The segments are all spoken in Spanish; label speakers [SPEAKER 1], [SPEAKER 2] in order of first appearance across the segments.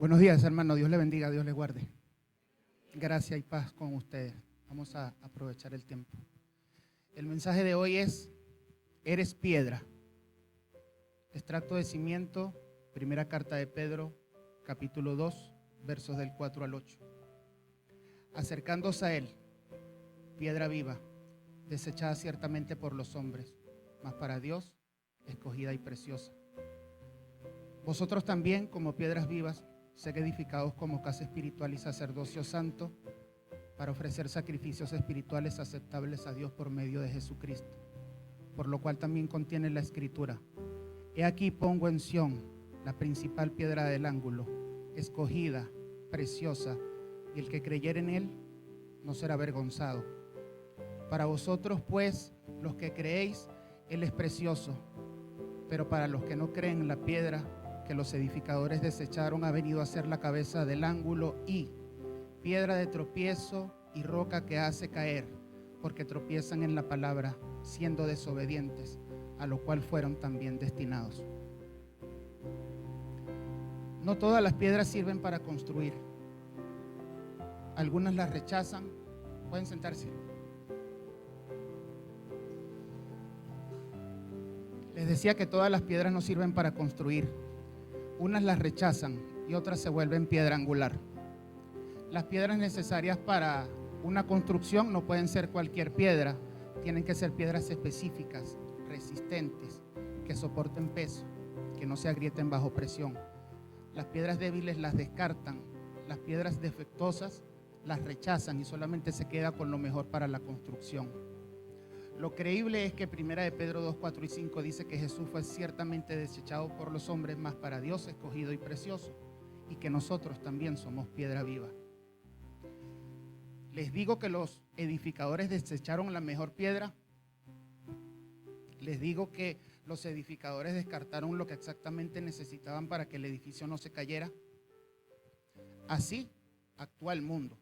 [SPEAKER 1] Buenos días, hermano. Dios le bendiga, Dios le guarde. Gracia y paz con ustedes. Vamos a aprovechar el tiempo. El mensaje de hoy es: eres piedra. Extracto de cimiento, primera carta de Pedro, capítulo 2, versos del 4 al 8. Acercándose a él, piedra viva, desechada ciertamente por los hombres, mas para Dios escogida y preciosa. Vosotros también, como piedras vivas, sed edificados como casa espiritual y sacerdocio santo, para ofrecer sacrificios espirituales aceptables a Dios por medio de Jesucristo, por lo cual también contiene la Escritura: he aquí pongo en Sión la principal piedra del ángulo, escogida, preciosa, y el que creyere en él no será avergonzado. Para vosotros, pues, los que creéis, él es precioso, pero para los que no creen, la piedra que los edificadores desecharon ha venido a ser la cabeza del ángulo y piedra de tropiezo y roca que hace caer, porque tropiezan en la palabra, siendo desobedientes, a lo cual fueron también destinados. No todas las piedras sirven para construir. Algunas las rechazan. Pueden sentarse. Les decía que todas las piedras no sirven para construir. Unas las rechazan y otras se vuelven piedra angular. Las piedras necesarias para una construcción no pueden ser cualquier piedra. Tienen que ser piedras específicas, resistentes, que soporten peso, que no se agrieten bajo presión. Las piedras débiles las descartan. Las piedras defectuosas las rechazan y solamente se queda con lo mejor para la construcción. Lo creíble es que 1 de Pedro 2, 4 y 5 dice que Jesús fue ciertamente desechado por los hombres, mas para Dios escogido y precioso, y que nosotros también somos piedra viva. Les digo que los edificadores desecharon la mejor piedra. Les digo que los edificadores descartaron lo que exactamente necesitaban para que el edificio no se cayera. Así actúa el mundo.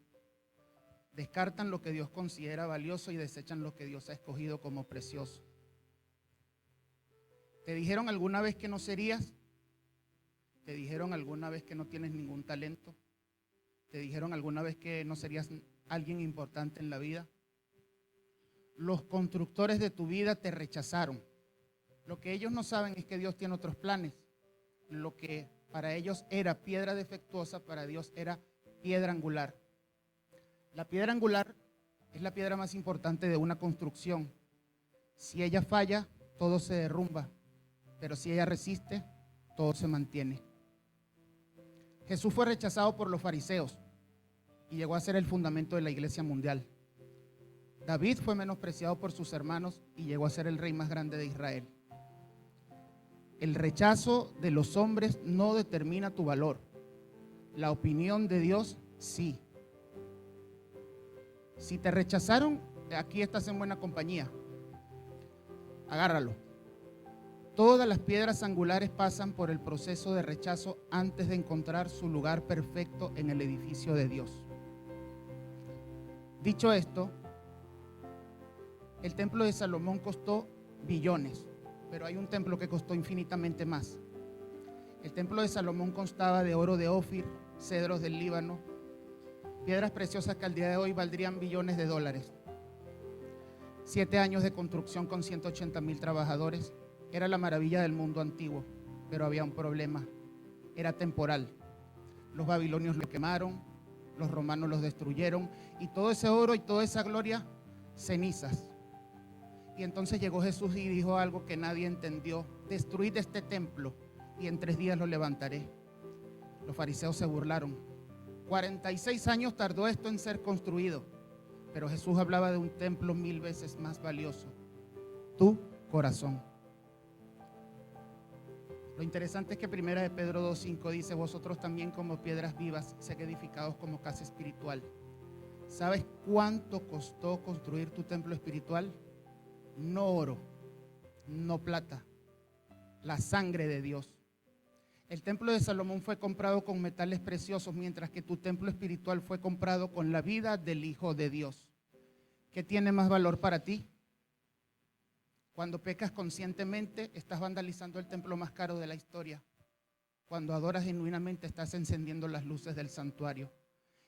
[SPEAKER 1] Descartan lo que Dios considera valioso y desechan lo que Dios ha escogido como precioso. ¿Te dijeron alguna vez que no serías? ¿Te dijeron alguna vez que no tienes ningún talento? ¿Te dijeron alguna vez que no serías alguien importante en la vida? Los constructores de tu vida te rechazaron. Lo que ellos no saben es que Dios tiene otros planes. Lo que para ellos era piedra defectuosa, para Dios era piedra angular. La piedra angular es la piedra más importante de una construcción. Si ella falla, todo se derrumba, pero si ella resiste, todo se mantiene. Jesús fue rechazado por los fariseos y llegó a ser el fundamento de la iglesia mundial. David fue menospreciado por sus hermanos y llegó a ser el rey más grande de Israel. El rechazo de los hombres no determina tu valor. La opinión de Dios sí. Si te rechazaron, aquí estás en buena compañía. Agárralo. Todas las piedras angulares pasan por el proceso de rechazo antes de encontrar su lugar perfecto en el edificio de Dios. Dicho esto, el templo de Salomón costó billones, pero hay un templo que costó infinitamente más. El templo de Salomón constaba de oro de Ofir, cedros del Líbano, piedras preciosas que al día de hoy valdrían billones de dólares. 7 años de construcción con 180,000 trabajadores. Era la maravilla del mundo antiguo, pero había un problema. Era temporal. Los babilonios lo quemaron, los romanos los destruyeron, y todo ese oro y toda esa gloria, cenizas. Y entonces llegó Jesús y dijo algo que nadie entendió: destruid este templo y en 3 días lo levantaré. Los fariseos se burlaron. 46 años tardó esto en ser construido, pero Jesús hablaba de un templo 1000 veces más valioso: tu corazón. Lo interesante es que 1 de Pedro 2:5 dice: vosotros también, como piedras vivas, sed edificados como casa espiritual. ¿Sabes cuánto costó construir tu templo espiritual? No oro, no plata, la sangre de Dios. El templo de Salomón fue comprado con metales preciosos, mientras que tu templo espiritual fue comprado con la vida del Hijo de Dios. ¿Qué tiene más valor para ti? Cuando pecas conscientemente, estás vandalizando el templo más caro de la historia. Cuando adoras genuinamente estás encendiendo las luces del santuario.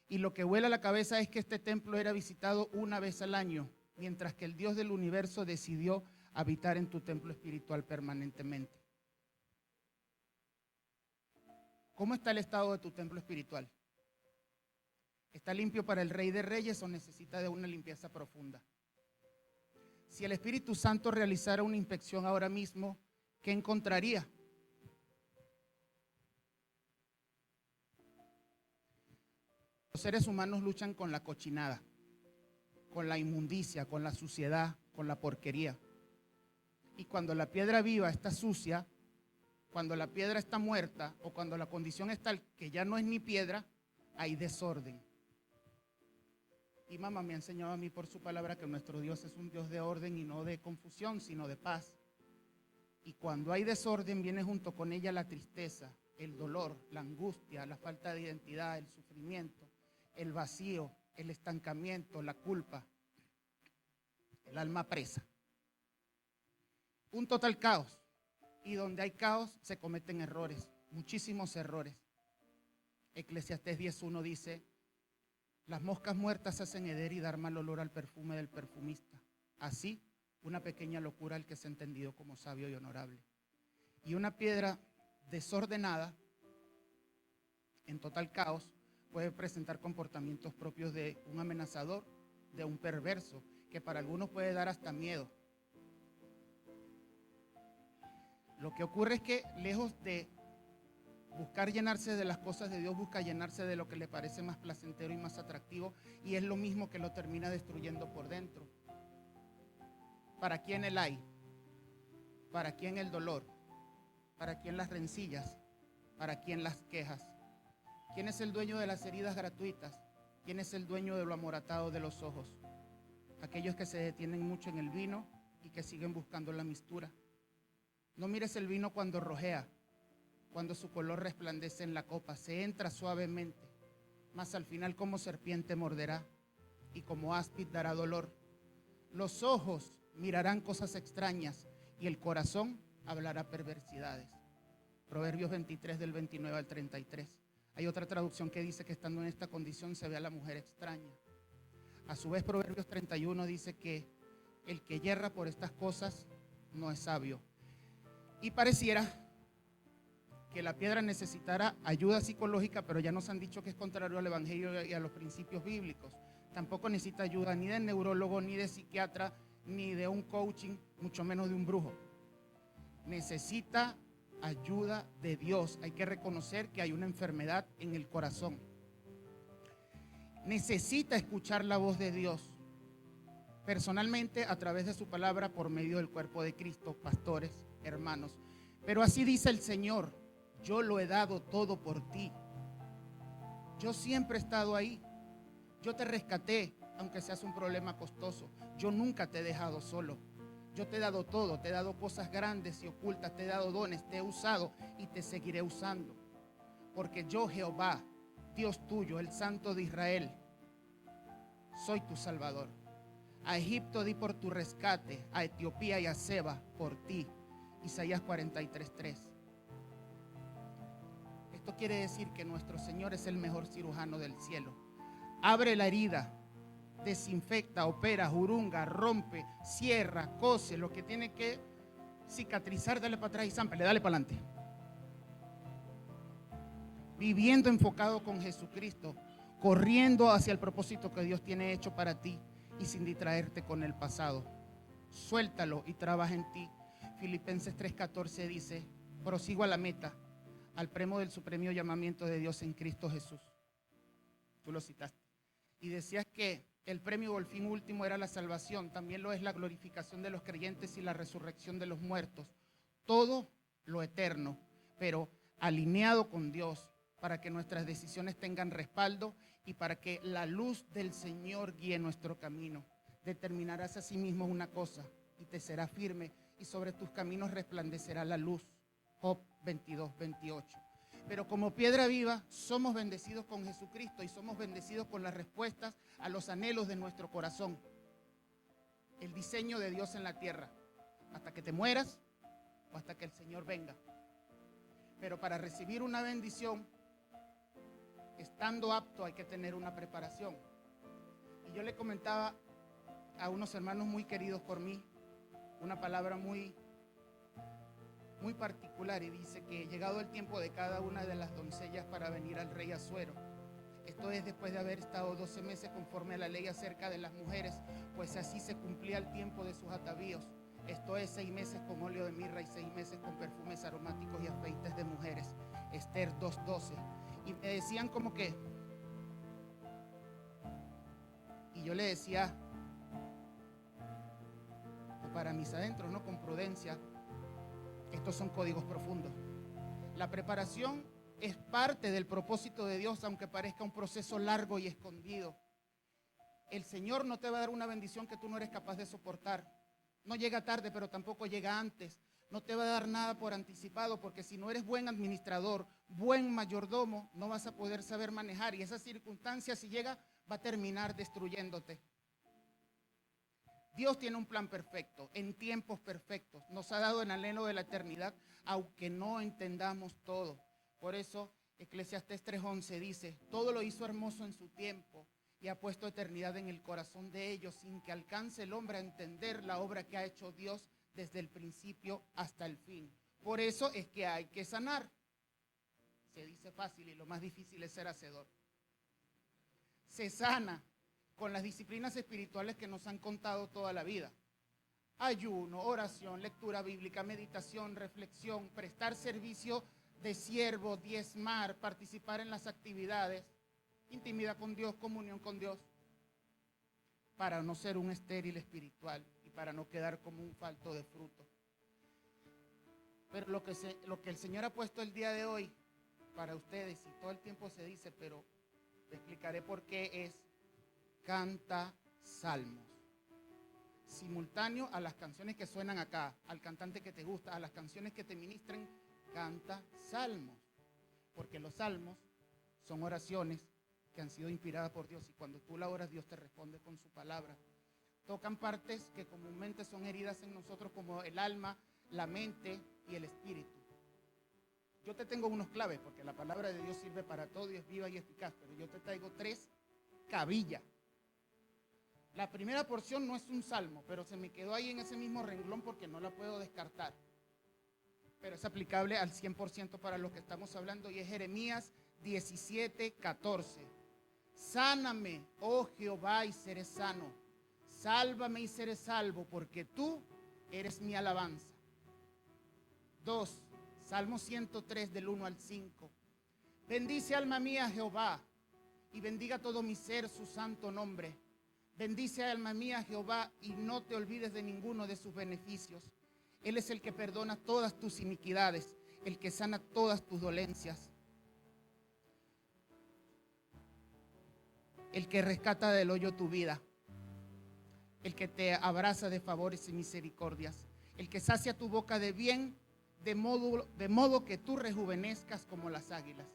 [SPEAKER 1] Y lo que vuela a la cabeza es que este templo era visitado una vez al año, mientras que el Dios del universo decidió habitar en tu templo espiritual permanentemente. ¿Cómo está el estado de tu templo espiritual? ¿Está limpio para el Rey de Reyes o necesita de una limpieza profunda? Si el Espíritu Santo realizara una inspección ahora mismo, ¿qué encontraría? Los seres humanos luchan con la cochinada, con la inmundicia, con la suciedad, con la porquería. Y cuando la piedra viva está sucia, cuando la piedra está muerta o cuando la condición es tal que ya no es ni piedra, hay desorden. Y mamá me ha enseñado a mí por su palabra que nuestro Dios es un Dios de orden y no de confusión, sino de paz. Y cuando hay desorden viene junto con ella la tristeza, el dolor, la angustia, la falta de identidad, el sufrimiento, el vacío, el estancamiento, la culpa, el alma presa. Un total caos. Y donde hay caos se cometen errores, muchísimos errores. Eclesiastés 10:1 dice: las moscas muertas hacen heder y dar mal olor al perfume del perfumista. Así, una pequeña locura al que es entendido como sabio y honorable. Y una piedra desordenada, en total caos, puede presentar comportamientos propios de un amenazador, de un perverso, que para algunos puede dar hasta miedo. Lo que ocurre es que lejos de buscar llenarse de las cosas de Dios, busca llenarse de lo que le parece más placentero y más atractivo, y es lo mismo que lo termina destruyendo por dentro. ¿Para quién el ay? ¿Para quién el dolor? ¿Para quién las rencillas? ¿Para quién las quejas? ¿Quién es el dueño de las heridas gratuitas? ¿Quién es el dueño de lo amoratado de los ojos? Aquellos que se detienen mucho en el vino y que siguen buscando la mistura. No mires el vino cuando rojea, cuando su color resplandece en la copa. Se entra suavemente, mas al final como serpiente morderá y como áspid dará dolor. Los ojos mirarán cosas extrañas y el corazón hablará perversidades. Proverbios 23 del 29 al 33. Hay otra traducción que dice que estando en esta condición se ve a la mujer extraña. A su vez, Proverbios 31 dice que el que yerra por estas cosas no es sabio. Y pareciera que la piedra necesitara ayuda psicológica, pero ya nos han dicho que es contrario al evangelio y a los principios bíblicos. Tampoco necesita ayuda ni de neurólogo, ni de psiquiatra, ni de un coaching, mucho menos de un brujo. Necesita ayuda de Dios. Hay que reconocer que hay una enfermedad en el corazón. Necesita escuchar la voz de Dios personalmente a través de su palabra por medio del cuerpo de Cristo, pastores, hermanos. Pero así dice el Señor: yo lo he dado todo por ti. Yo siempre he estado ahí. Yo te rescaté, aunque seas un problema costoso. Yo nunca te he dejado solo. Yo te he dado todo, te he dado cosas grandes y ocultas, te he dado dones, te he usado y te seguiré usando. Porque yo, Jehová, Dios tuyo, el Santo de Israel, soy tu Salvador. A Egipto di por tu rescate, a Etiopía y a Seba por ti. Isaías 43:3. Esto quiere decir que nuestro Señor es el mejor cirujano del cielo. Abre la herida, desinfecta, opera, jurunga, rompe, cierra, cose, lo que tiene que cicatrizar, dale para atrás y zámpale, dale para adelante. Viviendo enfocado con Jesucristo, corriendo hacia el propósito que Dios tiene hecho para ti y sin distraerte con el pasado. Suéltalo y trabaja en ti. Filipenses 3:14 dice: prosigo a la meta, al premio del supremo llamamiento de Dios en Cristo Jesús. Tú lo citaste. Y decías que el premio o el fin último era la salvación. También lo es la glorificación de los creyentes y la resurrección de los muertos. Todo lo eterno, pero alineado con Dios, para que nuestras decisiones tengan respaldo y para que la luz del Señor guíe nuestro camino. Determinarás a sí mismo una cosa y te será firme, y sobre tus caminos resplandecerá la luz. Job 22:28. Pero como piedra viva somos bendecidos con Jesucristo y somos bendecidos con las respuestas a los anhelos de nuestro corazón. El diseño de Dios en la tierra, hasta que te mueras o hasta que el Señor venga. Pero para recibir una bendición, estando apto, hay que tener una preparación. Y yo le comentaba a unos hermanos muy queridos por mí una palabra muy particular, y dice que llegado el tiempo de cada una de las doncellas para venir al rey Asuero. Esto es después de haber estado 12 meses conforme a la ley acerca de las mujeres, pues así se cumplía el tiempo de sus atavíos. Esto es 6 meses con óleo de mirra y 6 meses con perfumes aromáticos y aceites de mujeres. Esther 2:12. Y me decían como que, y yo le decía, para mis adentros, ¿no? Con prudencia, estos son códigos profundos. La preparación es parte del propósito de Dios, aunque parezca un proceso largo y escondido. El Señor no te va a dar una bendición que tú no eres capaz de soportar. No llega tarde, pero tampoco llega antes. No te va a dar nada por anticipado, porque si no eres buen administrador, buen mayordomo, no vas a poder saber manejar. Y esa circunstancia, si llega, va a terminar destruyéndote. Dios tiene un plan perfecto, en tiempos perfectos. Nos ha dado el anhelo de la eternidad, aunque no entendamos todo. Por eso, Eclesiastés 3:11 dice, todo lo hizo hermoso en su tiempo y ha puesto eternidad en el corazón de ellos, sin que alcance el hombre a entender la obra que ha hecho Dios desde el principio hasta el fin. Por eso es que hay que sanar. Se dice fácil y lo más difícil es ser hacedor. Se sana con las disciplinas espirituales que nos han contado toda la vida. Ayuno, oración, lectura bíblica, meditación, reflexión, prestar servicio de siervo, diezmar, participar en las actividades, intimidad con Dios, comunión con Dios, para no ser un estéril espiritual y para no quedar como un falto de fruto. Pero lo que el Señor ha puesto el día de hoy para ustedes, y todo el tiempo se dice, pero te explicaré por qué, es canta salmos. Simultáneo a las canciones que suenan acá, al cantante que te gusta, a las canciones que te ministren, canta salmos. Porque los salmos son oraciones que han sido inspiradas por Dios, y cuando tú la oras, Dios te responde con su palabra. Tocan partes que comúnmente son heridas en nosotros, como el alma, la mente y el espíritu. Yo te tengo unos claves, porque la palabra de Dios sirve para todo y es viva y eficaz, pero yo te traigo 3 cabillas. La primera porción no es un salmo, pero se me quedó ahí en ese mismo renglón porque no la puedo descartar. Pero es aplicable al 100% para lo que estamos hablando, y es Jeremías 17:14. Sáname, oh Jehová, y seré sano. Sálvame y seré salvo, porque tú eres mi alabanza. 2. Salmo 103 del 1 al 5. Bendice alma mía Jehová, y bendiga todo mi ser su santo nombre. Bendice alma mía Jehová, y no te olvides de ninguno de sus beneficios. Él es el que perdona todas tus iniquidades, el que sana todas tus dolencias, el que rescata del hoyo tu vida, el que te abraza de favores y misericordias, el que sacia tu boca de bien, de modo que tú rejuvenezcas como las águilas.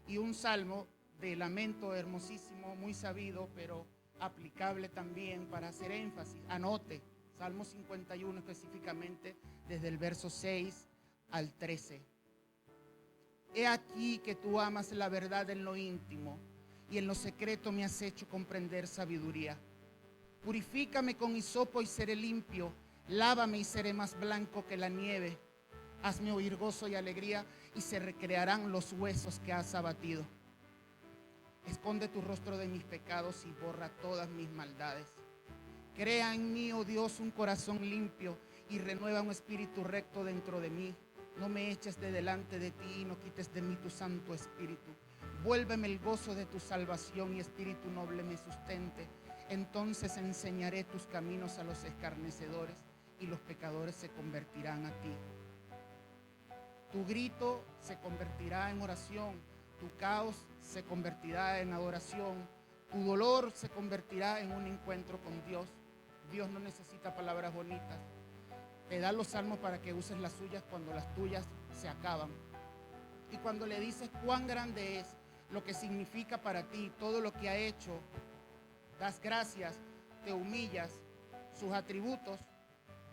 [SPEAKER 1] Y un salmo de lamento hermosísimo, muy sabido, pero aplicable también para hacer énfasis. Anote, Salmo 51 específicamente, desde el verso 6 al 13. He aquí que tú amas la verdad en lo íntimo, y en lo secreto me has hecho comprender sabiduría. Purifícame con hisopo y seré limpio, lávame y seré más blanco que la nieve. Hazme oír gozo y alegría, y se recrearán los huesos que has abatido. Esconde tu rostro de mis pecados y borra todas mis maldades. Crea en mí, oh Dios, un corazón limpio, y renueva un espíritu recto dentro de mí. No me eches de delante de ti y no quites de mí tu santo espíritu. Vuélveme el gozo de tu salvación, y espíritu noble me sustente. Entonces enseñaré tus caminos a los escarnecedores, y los pecadores se convertirán a ti. Tu grito se convertirá en oración, tu caos se convertirá en adoración, tu dolor se convertirá en un encuentro con Dios. Dios no necesita palabras bonitas. Te da los salmos para que uses las suyas cuando las tuyas se acaban. Y cuando le dices cuán grande es, lo que significa para ti, todo lo que ha hecho, das gracias, te humillas, sus atributos,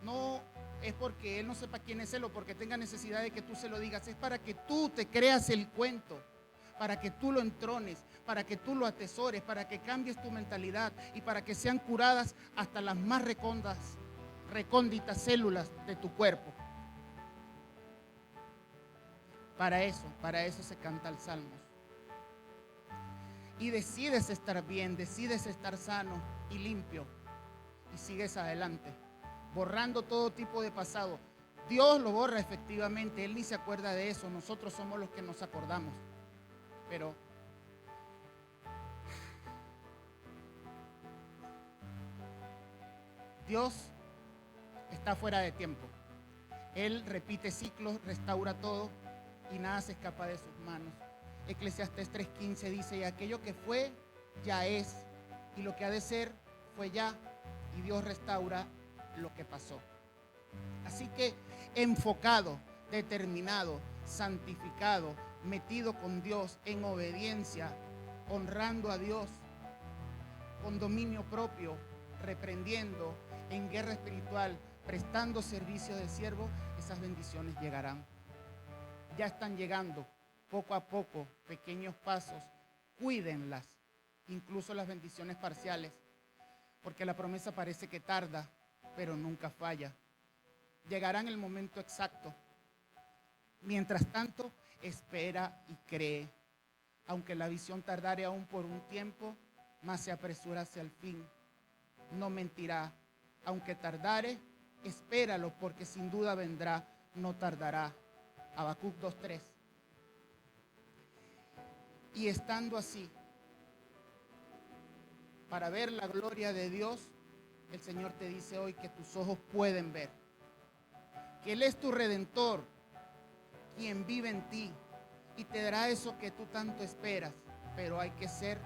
[SPEAKER 1] no es porque Él no sepa quién es Él o porque tenga necesidad de que tú se lo digas. Es para que tú te creas el cuento, para que tú lo entrones, para que tú lo atesores, para que cambies tu mentalidad y para que sean curadas hasta las más recónditas células de tu cuerpo. Para eso se canta el Salmos. Y decides estar bien, decides estar sano y limpio y sigues adelante, borrando todo tipo de pasado. Dios lo borra efectivamente, Él ni se acuerda de eso, nosotros somos los que nos acordamos. Pero Dios está fuera de tiempo. Él repite ciclos, restaura todo y nada se escapa de sus manos. Eclesiastés 3:15 dice: y aquello que fue, ya es, y lo que ha de ser, fue ya, y Dios restaura lo que pasó. Así que enfocado, determinado, santificado, metido con Dios, en obediencia, honrando a Dios, con dominio propio, reprendiendo, en guerra espiritual, prestando servicio de siervo, esas bendiciones llegarán. Ya están llegando. Poco a poco, pequeños pasos, cuídenlas, incluso las bendiciones parciales, porque la promesa parece que tarda, pero nunca falla. Llegará en el momento exacto. Mientras tanto, espera y cree. Aunque la visión tardare aún por un tiempo, más se apresura hacia el fin. No mentirá. Aunque tardare, espéralo, porque sin duda vendrá, no tardará. Habacuc 2:3. Y estando así, para ver la gloria de Dios, el Señor te dice hoy que tus ojos pueden ver, que Él es tu Redentor, quien vive en ti, y te dará eso que tú tanto esperas, pero hay que ser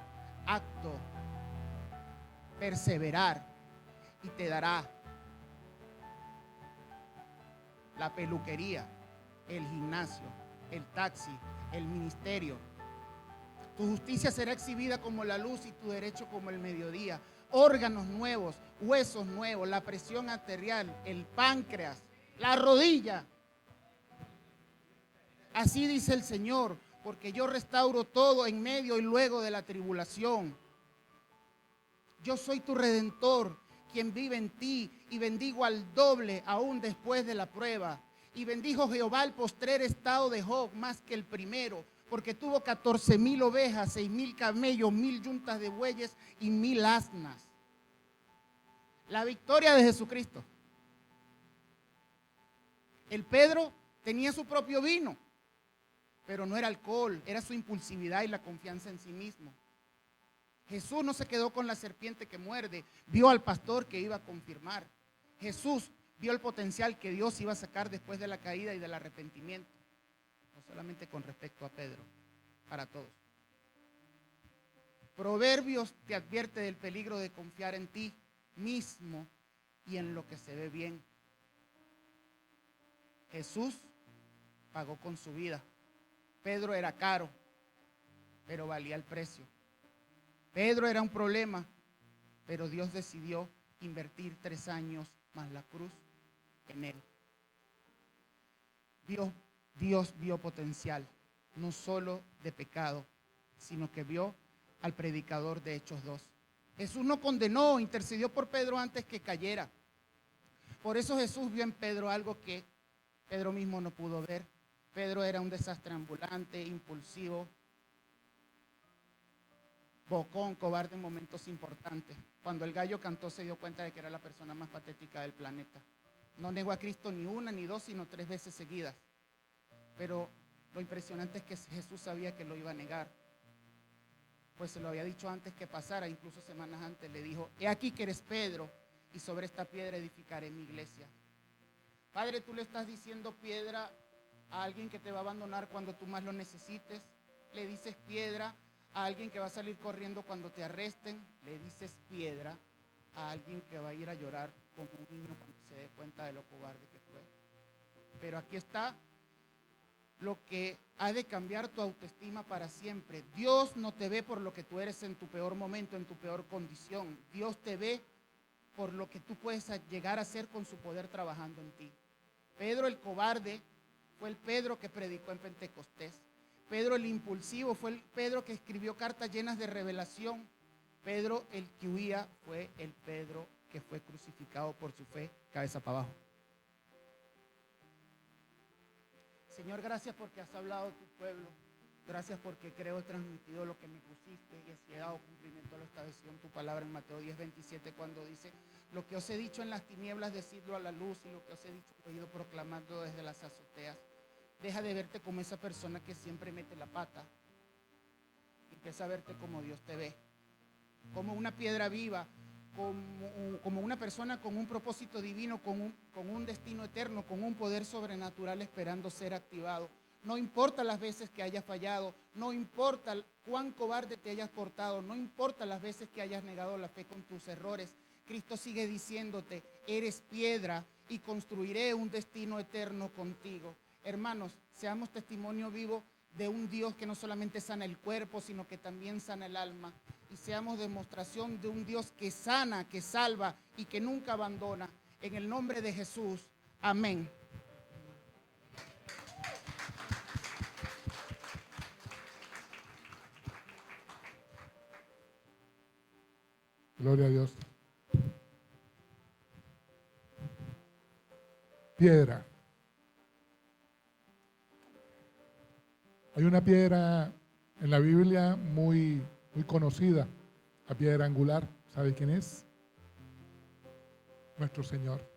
[SPEAKER 1] acto, perseverar, y te dará la peluquería, el gimnasio, el taxi, el ministerio. Tu justicia será exhibida como la luz y tu derecho como el mediodía. Órganos nuevos, huesos nuevos, la presión arterial, el páncreas, la rodilla. Así dice el Señor, porque yo restauro todo en medio y luego de la tribulación. Yo soy tu Redentor, quien vive en ti, y bendigo al doble aún después de la prueba. Y bendijo Jehová el postrer estado de Job más que el primero, porque tuvo 14,000 ovejas, 6,000 camellos, 1,000 yuntas de bueyes y 1,000 asnas. La victoria de Jesucristo. El Pedro tenía su propio vino, pero no era alcohol, era su impulsividad y la confianza en sí mismo. Jesús no se quedó con la serpiente que muerde, vio al pastor que iba a confirmar. Jesús vio el potencial que Dios iba a sacar después de la caída y del arrepentimiento. No solamente con respecto a Pedro, para todos. Proverbios te advierte del peligro de confiar en ti mismo y en lo que se ve bien. Jesús pagó con su vida. Pedro era caro, pero valía el precio. Pedro era un problema, pero Dios decidió invertir 3 años más la cruz en él. Dios vio potencial, no solo de pecado, sino que vio al predicador de Hechos 2. Jesús no condenó, intercedió por Pedro antes que cayera. Por eso Jesús vio en Pedro algo que Pedro mismo no pudo ver. Pedro era un desastre ambulante, impulsivo, bocón, cobarde en momentos importantes. Cuando el gallo cantó se dio cuenta de que era la persona más patética del planeta. No negó a Cristo ni una, ni dos, sino 3 veces seguidas. Pero lo impresionante es que Jesús sabía que lo iba a negar, pues se lo había dicho antes que pasara, incluso semanas antes le dijo: he aquí que eres Pedro, y sobre esta piedra edificaré mi iglesia. Padre, tú le estás diciendo piedra a alguien que te va a abandonar cuando tú más lo necesites. Le dices piedra a alguien que va a salir corriendo cuando te arresten. Le dices piedra a alguien que va a ir a llorar como un niño cuando se dé cuenta de lo cobarde que fue. Pero aquí está lo que ha de cambiar tu autoestima para siempre. Dios no te ve por lo que tú eres en tu peor momento, en tu peor condición. Dios te ve por lo que tú puedes llegar a ser con su poder trabajando en ti. Pedro el cobarde fue el Pedro que predicó en Pentecostés. Pedro el impulsivo fue el Pedro que escribió cartas llenas de revelación. Pedro el que huía fue el Pedro que fue crucificado por su fe, cabeza para abajo. Señor, gracias porque has hablado a tu pueblo. Gracias porque creo he transmitido lo que me pusiste y así he dado cumplimiento a lo establecido en tu palabra en Mateo 10:27, cuando dice: lo que os he dicho en las tinieblas, decidlo a la luz, y lo que os he dicho, he ido proclamando desde las azoteas. Deja de verte como esa persona que siempre mete la pata. Empieza a verte como Dios te ve, como una piedra viva, como una persona con un propósito divino, con un destino eterno, con un poder sobrenatural esperando ser activado. No importa las veces que hayas fallado, no importa cuán cobarde te hayas portado, no importa las veces que hayas negado la fe con tus errores. Cristo sigue diciéndote: eres piedra y construiré un destino eterno contigo. Hermanos, seamos testimonio vivo de un Dios que no solamente sana el cuerpo, sino que también sana el alma. Y seamos demostración de un Dios que sana, que salva y que nunca abandona. En el nombre de Jesús, amén.
[SPEAKER 2] Gloria a Dios. Piedra. Hay una piedra en la Biblia muy conocida, la piedra angular. ¿Sabe quién es? Nuestro Señor.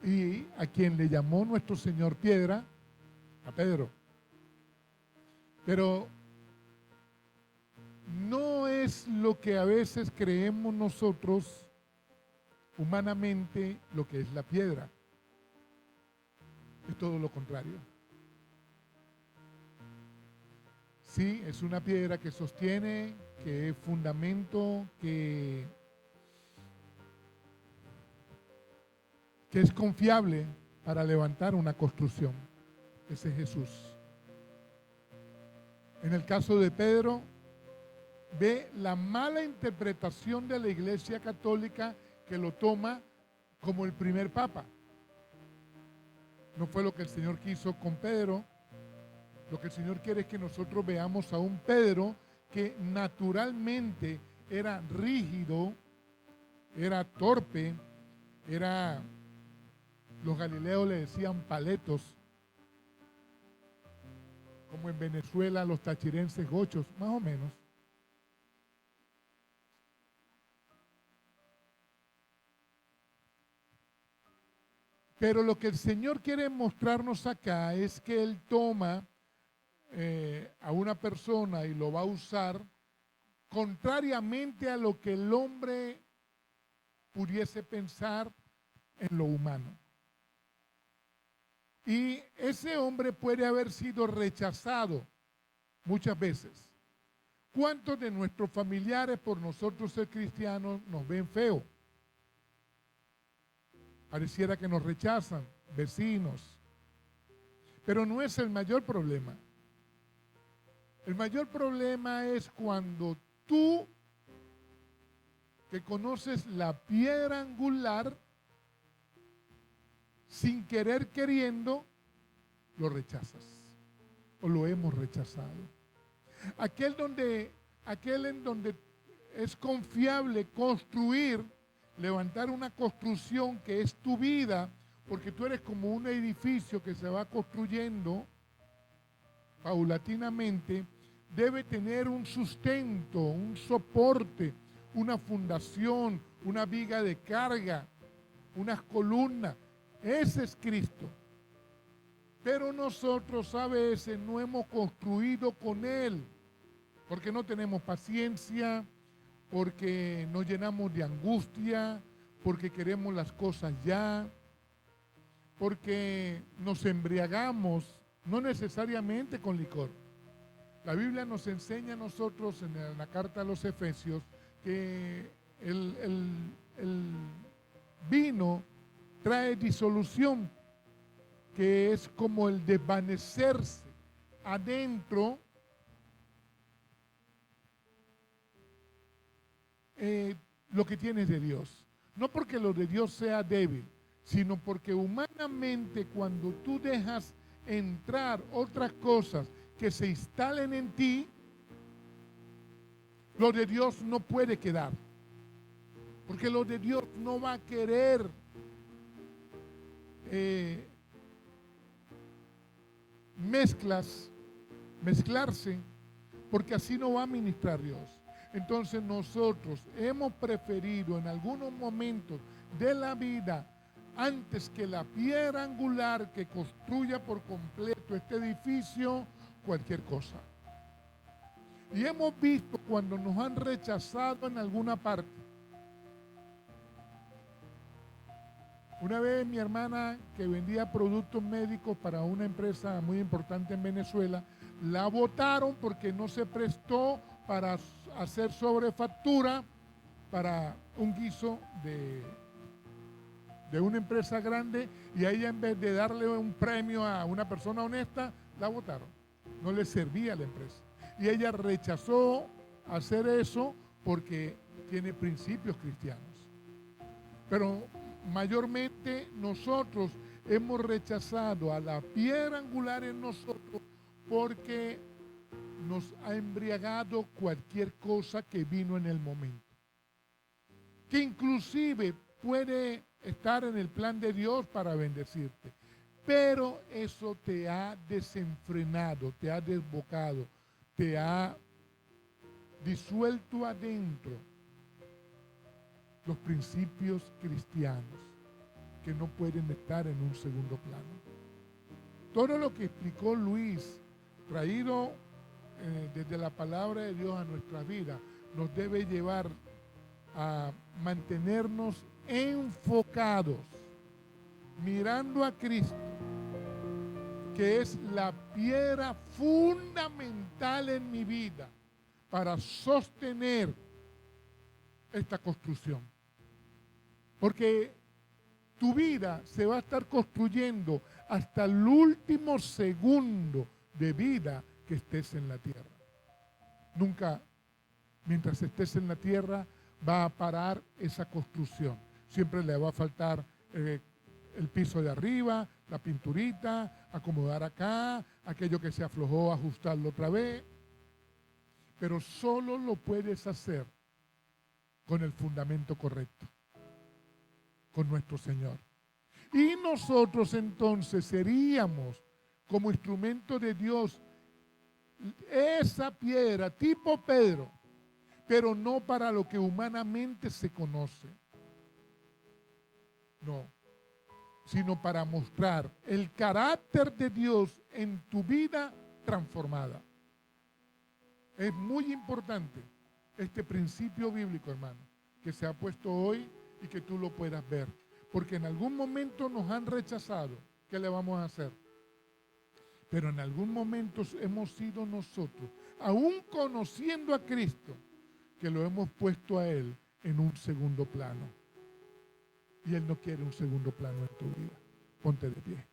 [SPEAKER 2] Y a quien le llamó nuestro Señor piedra, a Pedro. Pero no es lo que a veces creemos nosotros humanamente lo que es la piedra. Es todo lo contrario. Sí, es una piedra que sostiene, que es fundamento, que es confiable para levantar una construcción. Ese es Jesús. En el caso de Pedro, ve la mala interpretación de la Iglesia Católica, que lo toma como el primer papa. No fue lo que el Señor quiso con Pedro. Lo que el Señor quiere es que nosotros veamos a un Pedro que naturalmente era rígido, era torpe, los galileos le decían paletos, como en Venezuela los tachirenses gochos, más o menos. Pero lo que el Señor quiere mostrarnos acá es que Él toma a una persona y lo va a usar contrariamente a lo que el hombre pudiese pensar en lo humano. Y ese hombre puede haber sido rechazado muchas veces. ¿Cuántos de nuestros familiares, por nosotros ser cristianos, nos ven feo? Pareciera que nos rechazan, vecinos. Pero no es el mayor problema. El mayor problema es cuando tú, que conoces la piedra angular, sin querer queriendo, lo rechazas o lo hemos rechazado. Aquel en donde es confiable construir, levantar una construcción que es tu vida, porque tú eres como un edificio que se va construyendo paulatinamente, debe tener un sustento, un soporte, una fundación, una viga de carga, unas columnas. Ese es Cristo. Pero nosotros a veces no hemos construido con Él, porque no tenemos paciencia, porque nos llenamos de angustia, porque queremos las cosas ya, porque nos embriagamos, no necesariamente con licor. La Biblia nos enseña a nosotros en la carta a los Efesios que el vino trae disolución, que es como el desvanecerse adentro. lo que tienes de Dios. No porque lo de Dios sea débil, sino porque humanamente cuando tú dejas entrar otras cosas que se instalen en ti, lo de Dios no puede quedar. Porque lo de Dios no va a querer mezclarse, porque así no va a ministrar Dios. Entonces nosotros hemos preferido en algunos momentos de la vida, antes que la piedra angular que construya por completo este edificio, cualquier cosa. Y hemos visto cuando nos han rechazado en alguna parte. Una vez mi hermana, que vendía productos médicos para una empresa muy importante en Venezuela, la botaron porque no se prestó para hacer sobrefactura para un guiso de una empresa grande, y a ella, en vez de darle un premio a una persona honesta, la botaron. No le servía a la empresa. Y ella rechazó hacer eso porque tiene principios cristianos. Pero mayormente nosotros hemos rechazado a la piedra angular en nosotros porque nos ha embriagado cualquier cosa que vino en el momento, que inclusive puede estar en el plan de Dios para bendecirte, pero eso te ha desenfrenado, te ha desbocado, te ha disuelto adentro los principios cristianos que no pueden estar en un segundo plano. Todo lo que explicó Luis, traído desde la palabra de Dios a nuestra vida, nos debe llevar a mantenernos enfocados, mirando a Cristo, que es la piedra fundamental en mi vida para sostener esta construcción. Porque tu vida se va a estar construyendo hasta el último segundo de vida que estés en la tierra. Nunca, mientras estés en la tierra, va a parar esa construcción. Siempre le va a faltar el piso de arriba, la pinturita, acomodar acá, aquello que se aflojó, ajustarlo otra vez. Pero solo lo puedes hacer con el fundamento correcto, con nuestro Señor. Y nosotros entonces seríamos, como instrumento de Dios, esa piedra tipo Pedro, pero no para lo que humanamente se conoce. No, sino para mostrar el carácter de Dios en tu vida transformada. Es muy importante este principio bíblico, hermano, que se ha puesto hoy y que tú lo puedas ver. Porque en algún momento nos han rechazado. ¿Qué le vamos a hacer? Pero en algún momento hemos sido nosotros, aún conociendo a Cristo, que lo hemos puesto a Él en un segundo plano. Y Él no quiere un segundo plano en tu vida. Ponte de pie.